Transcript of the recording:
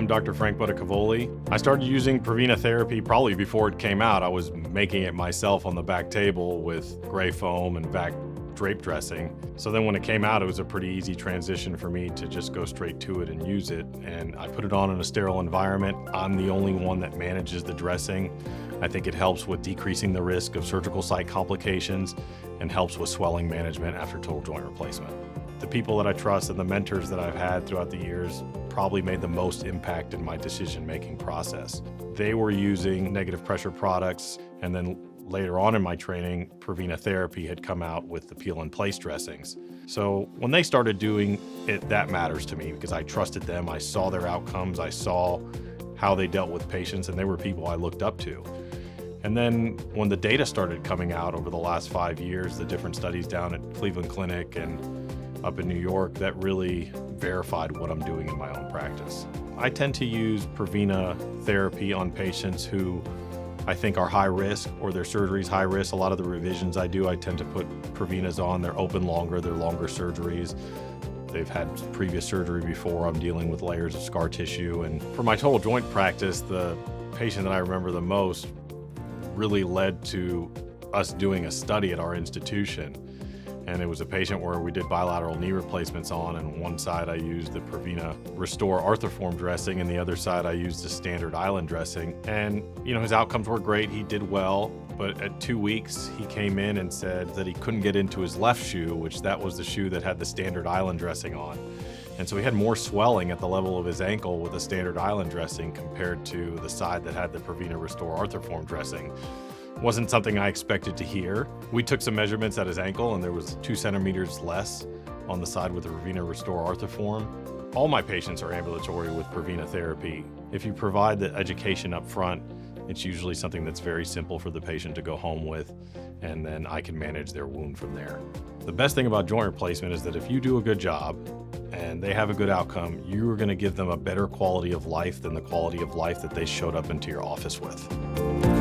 I'm Dr. Frank Buttacavoli. I started using Prevena Therapy probably before it came out. I was making it myself on the back table with gray foam and back drape dressing. So then when it came out, it was a pretty easy transition for me to just go straight to it and use it. And I put it on in a sterile environment. I'm the only one that manages the dressing. I think it helps with decreasing the risk of surgical site complications and helps with swelling management after total joint replacement. The people that I trust and the mentors that I've had throughout the years probably made the most impact in my decision-making process. They were using negative pressure products, and then later on in my training, Prevena Therapy had come out with the peel and place dressings. So when they started doing it, that matters to me because I trusted them. I saw their outcomes. I saw how they dealt with patients, and they were people I looked up to. And then when the data started coming out over the last 5 years, the different studies down at Cleveland Clinic and up in New York, that really verified what I'm doing in my own practice. I tend to use Prevena Therapy on patients who I think are high risk or their surgery is high risk. A lot of the revisions I do, I tend to put Prevenas on. They're open longer, they're longer surgeries. They've had previous surgery before. I'm dealing with layers of scar tissue. And for my total joint practice, the patient that I remember the most really led to us doing a study at our institution. And it was a patient where we did bilateral knee replacements on, and one side I used the Prevena Restore Arthroform dressing, and the other side I used the standard island dressing. And his outcomes were great. He did well, but at 2 weeks he came in and said that he couldn't get into his left shoe, which that was the shoe that had the standard island dressing on. And so he had more swelling at the level of his ankle with the standard island dressing compared to the side that had the Prevena Restore Arthroform dressing. Wasn't something I expected to hear. We took some measurements at his ankle, and there was 2 centimeters less on the side with the Prevena Restore Arthroform. All my patients are ambulatory with Prevena Therapy. If you provide the education up front, it's usually something that's very simple for the patient to go home with, and then I can manage their wound from there. The best thing about joint replacement is that if you do a good job and they have a good outcome, you are going to give them a better quality of life than the quality of life that they showed up into your office with.